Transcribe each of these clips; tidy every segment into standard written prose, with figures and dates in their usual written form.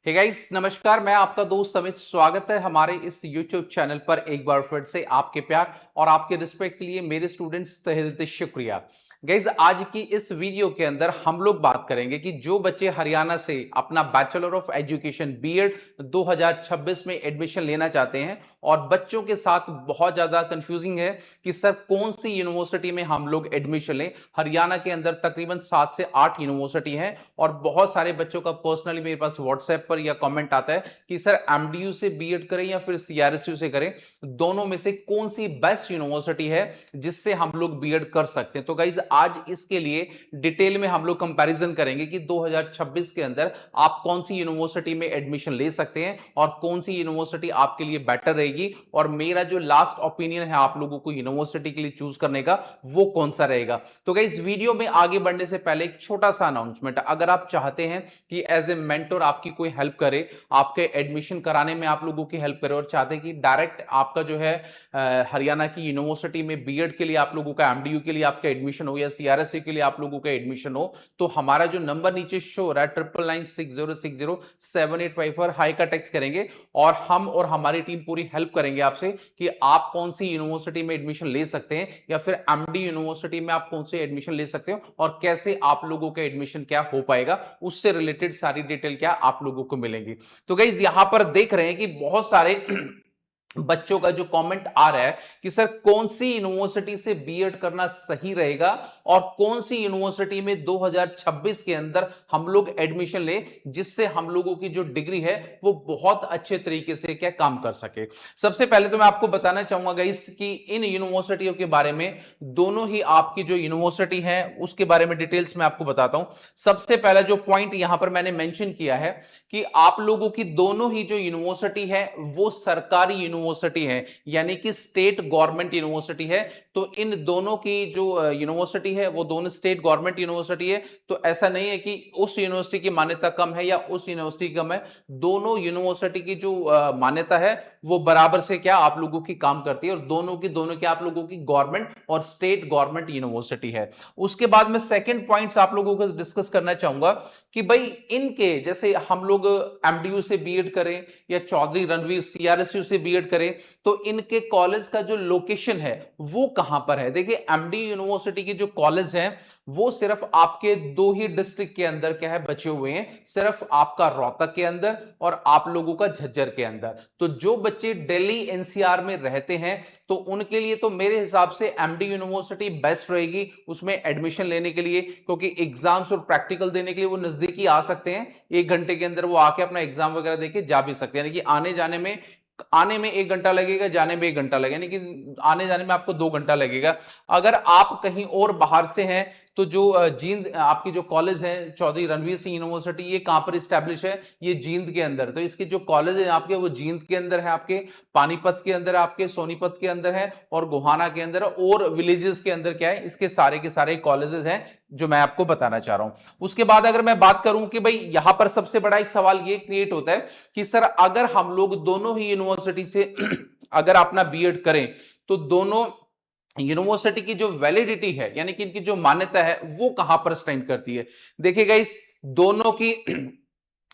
Hey guys, नमस्कार। मैं आपका दोस्त अमित। स्वागत है हमारे इस YouTube चैनल पर एक बार फिर से। आपके प्यार और आपके रिस्पेक्ट के लिए मेरे स्टूडेंट्स तहे दिल से शुक्रिया। गाइस, आज की इस वीडियो के अंदर हम लोग बात करेंगे कि जो बच्चे हरियाणा से अपना बैचलर ऑफ एजुकेशन बीएड 2026 में एडमिशन लेना चाहते हैं और बच्चों के साथ बहुत ज्यादा कंफ्यूजिंग है कि सर कौन सी यूनिवर्सिटी में हम लोग एडमिशन लें। हरियाणा के अंदर तकरीबन 7 से 8 यूनिवर्सिटी हैं और बहुत सारे बच्चों का पर्सनली मेरे पास व्हाट्सएप पर या कमेंट आता है कि सर एमडीयू से बीएड करें या फिर सीआरएसयू से करें, दोनों में से कौन सी बेस्ट यूनिवर्सिटी है जिससे हम लोग बीएड कर सकते हैं। तो गाइज आज इसके लिए डिटेल में हम लोग कंपैरिजन करेंगे कि 2026 के अंदर आप कौन सी यूनिवर्सिटी में एडमिशन ले सकते हैं और कौन सी यूनिवर्सिटी आपके लिए बेटर रहेगी और मेरा जो लास्ट ओपिनियन है आप लोगों को यूनिवर्सिटी के लिए चूज करने का वो कौन सा रहेगा। तो गाइज वीडियो में आगे बढ़ने से पहले एक छोटा सा अनाउंसमेंट, अगर आप चाहते हैं कि एज ए मेंटर आपकी कोई हेल्प करे, आपके एडमिशन कराने में आप लोगों की हेल्प करे और चाहते हैं कि डायरेक्ट आपका जो है हरियाणा की यूनिवर्सिटी में बीएड के लिए आप लोगों का, एमडीयू के लिए आपका एडमिशन हो या सीआरएससी के लिए आप लोगों का एडमिशन हो, तो हमारा जो नंबर नीचे शो हो रहा है 9996060785 पर हाई का टेक्स्ट करेंगे और हम और हमारी टीम पूरी हेल्प करेंगे आपसे कि आप कौन सी यूनिवर्सिटी में एडमिशन ले सकते हैं या फिर एमडी यूनिवर्सिटी में आप कौन से एडमिशन ले सकते हो और कैसे आप लोगों का एडमिशन क्या हो पाएगा, उससे रिलेटेड सारी डिटेल क्या आप लोगों को मिलेंगी। तो गाइस यहां पर देख रहे हैं कि बहुत सारे बच्चों का जो कमेंट आ रहा है कि सर कौन सी यूनिवर्सिटी से बीएड करना सही रहेगा और कौन सी यूनिवर्सिटी में 2026 के अंदर हम लोग एडमिशन ले जिससे हम लोगों की जो डिग्री है वो बहुत अच्छे तरीके से क्या काम कर सके। सबसे पहले तो मैं आपको बताना चाहूंगा गाइस कि इन यूनिवर्सिटियों के बारे में, दोनों ही आपकी जो यूनिवर्सिटी है उसके बारे में डिटेल्स मैं आपको बताता हूं। सबसे पहला जो पॉइंट यहां पर मैंने मेंशन किया है कि आप लोगों की दोनों ही जो यूनिवर्सिटी है वो सरकारी यूनिवर्सिटी है, यानी कि स्टेट गवर्नमेंट यूनिवर्सिटी है। तो इन दोनों की जो यूनिवर्सिटी है वो दोनों स्टेट गवर्नमेंट यूनिवर्सिटी है। तो ऐसा नहीं है कि उस यूनिवर्सिटी की मान्यता कम है या उस यूनिवर्सिटी कम है, दोनों यूनिवर्सिटी की जो मान्यता है वो बराबर से क्या आप लोगों की काम करती है और दोनों की आप लोगों की गवर्नमेंट और स्टेट गवर्नमेंट यूनिवर्सिटी है। उसके बाद में सेकंड पॉइंट्स आप लोगों को डिस्कस करना चाहूंगा कि भाई इनके जैसे हम लोग एमडीयू से बीएड करें या चौधरी रणवीर सीआरएसयू से बीएड करें तो इनके कॉलेज का जो लोकेशन है वो कहां पर है। देखिए एमडी यूनिवर्सिटी की जो कॉलेज है वो सिर्फ आपके दो ही डिस्ट्रिक्ट के अंदर क्या है बचे हुए हैं, सिर्फ आपका रोहतक के अंदर और आप लोगों का झज्जर के अंदर। तो जो बच्चे दिल्ली एनसीआर में रहते हैं तो उनके लिए तो मेरे हिसाब से एमडी यूनिवर्सिटी बेस्ट रहेगी उसमें एडमिशन लेने के लिए, क्योंकि एग्जाम्स और प्रैक्टिकल देने के लिए वो नजदीकी आ सकते हैं। 1 घंटे के अंदर वो आके अपना एग्जाम वगैरह देके जा भी सकते हैं, यानी कि आने में 1 घंटा लगेगा, जाने में 1 घंटा लगेगा, यानी कि आने जाने में आपको 2 घंटा लगेगा। अगर आप कहीं और बाहर से हैं तो जो जींद आपकी जो कॉलेज है चौधरी रणवीर सिंह यूनिवर्सिटी, ये कहां पर स्टैब्लिश है, ये जींद के अंदर। तो इसके जो कॉलेज है आपके वो जींद के अंदर है, आपके पानीपत के अंदर, आपके सोनीपत के अंदर है और गोहाना के अंदर और विलेजेस के अंदर क्या है, इसके सारे के सारे कॉलेजेस हैं जो मैं आपको बताना चाह रहा हूं। उसके बाद अगर मैं बात करूं कि भाई यहां पर सबसे बड़ा एक सवाल ये क्रिएट होता है कि सर अगर हम लोग दोनों ही यूनिवर्सिटी से अगर अपना बीएड करें तो दोनों यूनिवर्सिटी की जो वैलिडिटी है यानी कि इनकी जो मान्यता है वो कहां पर स्टैंड करती है। देखिएगा इस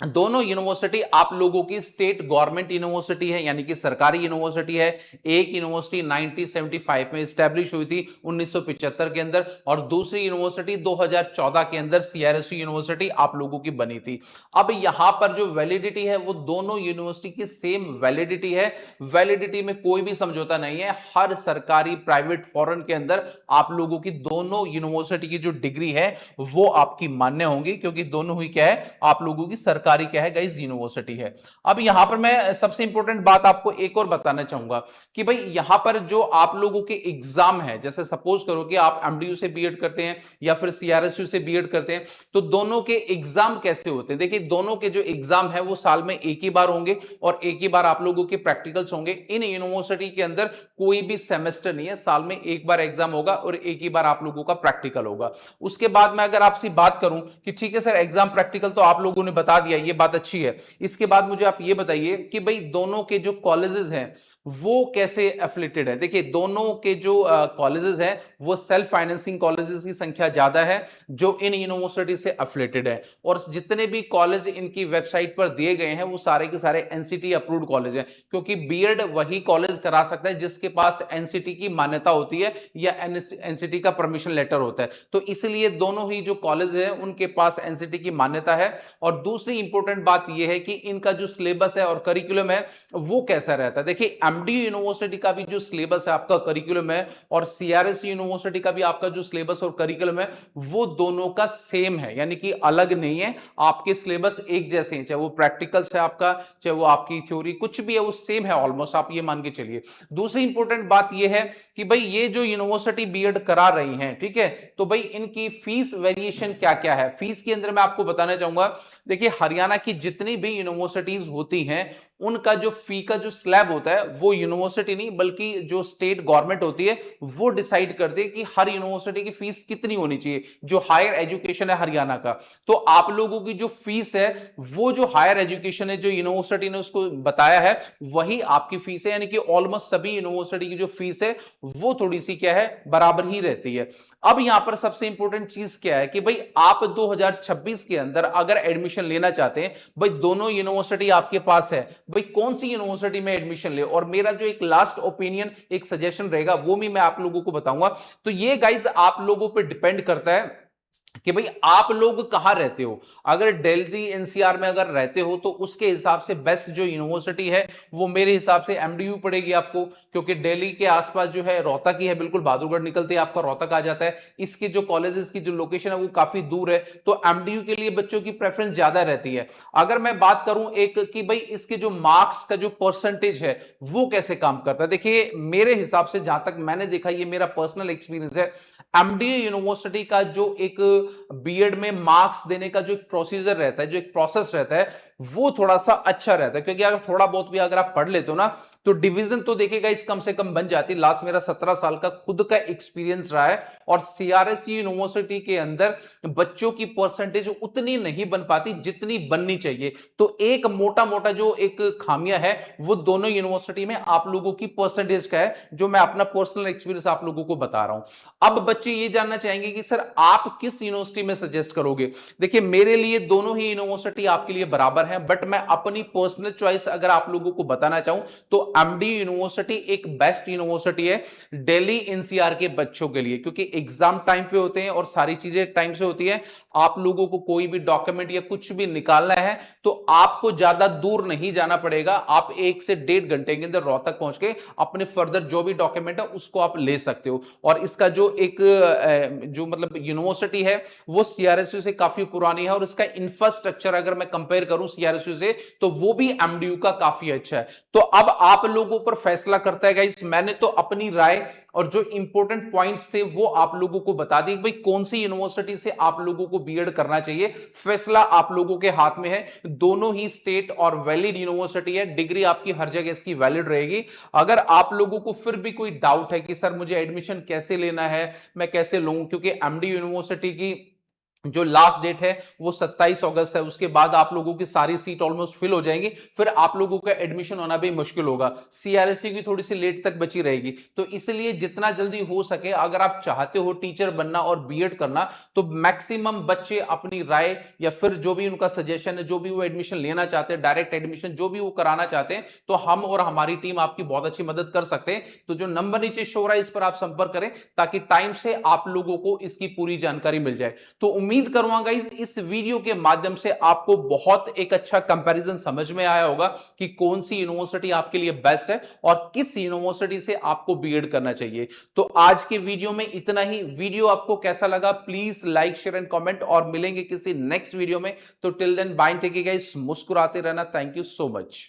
दोनों यूनिवर्सिटी आप लोगों की स्टेट गवर्नमेंट यूनिवर्सिटी है, यानी कि सरकारी यूनिवर्सिटी है। एक यूनिवर्सिटी 1975 में स्टैब्लिश हुई थी 1975 के अंदर और दूसरी यूनिवर्सिटी 2014 के अंदर सीआरएसयू यूनिवर्सिटी आप लोगों की बनी थी। अब यहां पर जो वैलिडिटी है वो दोनों यूनिवर्सिटी की सेम वैलिडिटी है, वैलिडिटी में कोई भी समझौता नहीं है। हर सरकारी प्राइवेट फॉरेन के अंदर आप लोगों की दोनों यूनिवर्सिटी की जो डिग्री है वो आपकी मान्य होंगी, क्योंकि दोनों ही क्या है आप लोगों की सरकारी क्या है गाइस यूनिवर्सिटी है। अब यहां पर मैं सबसे इंपॉर्टेंट बात आपको एक और बताना चाहूंगा कि भाई यहां पर जो आप लोगों के एग्जाम है, जैसे सपोज करो कि आप एमडीयू से बीएड करते हैं या फिर सीआरएसयू से बीएड करते हैं, तो दोनों के एग्जाम कैसे होते हैं। देखिए दोनों के जो एग्जाम है वो साल में एक ही बार होंगे और एक ही बार आप लोगों के प्रैक्टिकल्स होंगे। इन यूनिवर्सिटी के अंदर कोई भी सेमेस्टर नहीं है, साल में एक बार एग्जाम होगा और एक ही बार आप लोगों का प्रैक्टिकल होगा। उसके बाद मैं अगर आपसे बात करूं कि ठीक है सर एग्जाम प्रैक्टिकल तो आप लोगों ने बता दिया, ये बात अच्छी है। इसके बाद मुझे आप ये बताइए कि भाई दोनों के जो कॉलेजेस हैं वो कैसे एफिलेटेड है। देखिए दोनों के जो कॉलेजेस हैं वो सेल्फ फाइनेंसिंग कॉलेजेस की संख्या ज्यादा है जो इन यूनिवर्सिटी से एफिलेटेड है, और जितने भी कॉलेज इनकी वेबसाइट पर दिए गए हैं वो सारे के सारे एनसीटी अप्रूव्ड कॉलेज हैं, क्योंकि बीएड वही कॉलेज करा सकता है जिसके पास एनसीटी की मान्यता होती है या एनसीटी का परमिशन लेटर होता है। तो इसलिए दोनों ही जो कॉलेज है उनके पास एनसीटी की मान्यता है। और दूसरी इंपॉर्टेंट बात यह है कि इनका जो सिलेबस है और करिकुलम है वो कैसा रहता है। देखिए एमडी यूनिवर्सिटी का भी जो सिलेबस है आपका करिकुलम है, और सीआरएस यूनिवर्सिटी का भी आपका जो सिलेबस और करिकुलम है वो दोनों का सेम है, यानी कि अलग नहीं है। आपके सिलेबस एक जैसे हैं, चाहे वो प्रैक्टिकल्स है आपका, चाहे वो आपकी थ्योरी कुछ भी है, वो सेम है ऑलमोस्ट, आप ये मान के चलिए। दूसरी इंपॉर्टेंट बात ये है कि भाई ये जो यूनिवर्सिटी बीएड करा रही हैं, ठीक है, तो भाई इनकी फीस वेरिएशन क्या क्या है। फीस के अंदर मैं आपको बताना चाहूंगा, देखिए हरियाणा की जितनी भी यूनिवर्सिटीज होती हैं उनका जो फी का जो स्लैब होता है वो यूनिवर्सिटी नहीं बल्कि जो स्टेट गवर्नमेंट होती है वो डिसाइड करती है कि हर यूनिवर्सिटी की फीस कितनी होनी चाहिए, जो हायर एजुकेशन है हरियाणा का। तो आप लोगों की जो फीस है वो जो हायर एजुकेशन है जो यूनिवर्सिटी ने उसको बताया है वही आपकी फीस है, यानी कि ऑलमोस्ट सभी यूनिवर्सिटी की जो फीस है वो थोड़ी सी क्या है बराबर ही रहती है। अब यहां पर सबसे इंपॉर्टेंट चीज क्या है कि भाई आप 2026 के अंदर अगर एडमिशन लेना चाहते हैं, भाई दोनों यूनिवर्सिटी आपके पास है, भाई कौन सी यूनिवर्सिटी में एडमिशन ले। और मेरा जो एक लास्ट ओपिनियन एक सजेशन रहेगा वो भी मैं आप लोगों को बताऊंगा। तो ये गाइज आप लोगों पे डिपेंड करता है कि भाई आप लोग कहां रहते हो। अगर दिल्ली एनसीआर में अगर रहते हो तो उसके हिसाब से बेस्ट जो यूनिवर्सिटी है वो मेरे हिसाब से एमडीयू पड़ेगी आपको, क्योंकि दिल्ली के आसपास जो है रोहतक ही है, बिल्कुल बहादुरगढ़ निकलते ही आपका रोहतक आ जाता है। इसके जो कॉलेजेस की जो लोकेशन है वो काफी दूर है, तो एमडीयू के लिए बच्चों की प्रेफरेंस ज्यादा रहती है। अगर मैं बात करूं एक कि भाई इसके जो मार्क्स का जो परसेंटेज है वो कैसे काम करता है, देखिए मेरे हिसाब से जहां तक मैंने देखा, ये मेरा पर्सनल एक्सपीरियंस है, एमडीयू यूनिवर्सिटी का जो एक बीएड में मार्क्स देने का जो एक प्रोसीजर रहता है, जो एक प्रोसेस रहता है वो थोड़ा सा अच्छा रहता है। क्योंकि अगर थोड़ा बहुत भी अगर आप पढ़ लेते हो ना तो डिवीजन तो देखिएगा इस कम से कम बन जाती। लास्ट मेरा 17 साल का खुद का एक्सपीरियंस रहा है, और सीआरएस यूनिवर्सिटी के अंदर बच्चों की परसेंटेज उतनी नहीं बन पाती जितनी बननी चाहिए। तो एक मोटा मोटा जो एक खामियां है वो दोनों यूनिवर्सिटी में आप लोगों की परसेंटेज का है, जो मैं अपना पर्सनल एक्सपीरियंस आप लोगों को बता रहा हूं। अब बच्चे ये जानना चाहेंगे कि सर आप किस यूनिवर्सिटी में सजेस्ट करोगे। देखिए मेरे लिए दोनों ही यूनिवर्सिटी आपके लिए बराबर है, बट मैं अपनी पर्सनल चॉइस अगर आप लोगों को बताना चाहूं तो एमडी यूनिवर्सिटी एक बेस्ट यूनिवर्सिटी है दिल्ली एनसीआर के बच्चों के लिए, क्योंकि एग्जाम टाइम पे होते हैं और सारी चीजें टाइम से होती है। आप लोगों को कोई भी डॉक्यूमेंट या कुछ भी निकालना है तो आपको ज्यादा दूर नहीं जाना पड़ेगा, आप 1 से 1.5 घंटे के अंदर रोहतक पहुंच के अपने फर्दर जो भी डॉक्यूमेंट है उसको आप ले सकते हो। और इसका जो एक जो मतलब यूनिवर्सिटी है वो सीआरएसयू से काफी पुरानी है, और इसका इंफ्रास्ट्रक्चर अगर मैं कंपेयर करूं सीआरएसयू से तो वो भी एमडीयू का काफी अच्छा है। तो अब आप लोगों पर फैसला करता है गाइस, मैंने तो अपनी राय और जो इंपॉर्टेंट पॉइंट्स थे वो आप लोगों को बता दी भाई कौन सी यूनिवर्सिटी से आप लोगों को बीएड करना चाहिए। फैसला आप लोगों के हाथ में है, दोनों ही स्टेट और वैलिड यूनिवर्सिटी है, डिग्री आपकी हर जगह इसकी वैलिड रहेगी। अगर आप लोगों को फिर भी कोई डाउट है कि सर मुझे एडमिशन कैसे लेना है, मैं कैसे लूं, क्योंकि एमडी यूनिवर्सिटी की जो लास्ट डेट है वो 27 अगस्त है, उसके बाद आप लोगों की सारी सीट ऑलमोस्ट फिल हो जाएंगी, फिर आप लोगों का एडमिशन होना भी मुश्किल होगा। सीआरएससी की थोड़ी सी लेट तक बची रहेगी, तो इसलिए जितना जल्दी हो सके अगर आप चाहते हो टीचर बनना और बीएड करना तो मैक्सिमम बच्चे अपनी राय या फिर जो भी उनका सजेशन है, जो भी वो एडमिशन लेना चाहते हैं, डायरेक्ट एडमिशन जो भी वो कराना चाहते हैं, तो हम और हमारी टीम आपकी बहुत अच्छी मदद कर सकते हैं। तो जो नंबर नीचे शो रहा है इस पर आप संपर्क करें ताकि टाइम से आप लोगों को इसकी पूरी जानकारी मिल जाए। तो उम्मीद करूंगा गाइस इस वीडियो के माध्यम से आपको बहुत एक अच्छा कंपैरिजन समझ में आया होगा कि कौन सी यूनिवर्सिटी आपके लिए बेस्ट है और किस यूनिवर्सिटी से आपको बीएड करना चाहिए। तो आज के वीडियो में इतना ही। वीडियो आपको कैसा लगा please like share and comment, और मिलेंगे किसी नेक्स्ट वीडियो में। तो till then bye, take care guys, मुस्कुराते रहना। Thank you so much.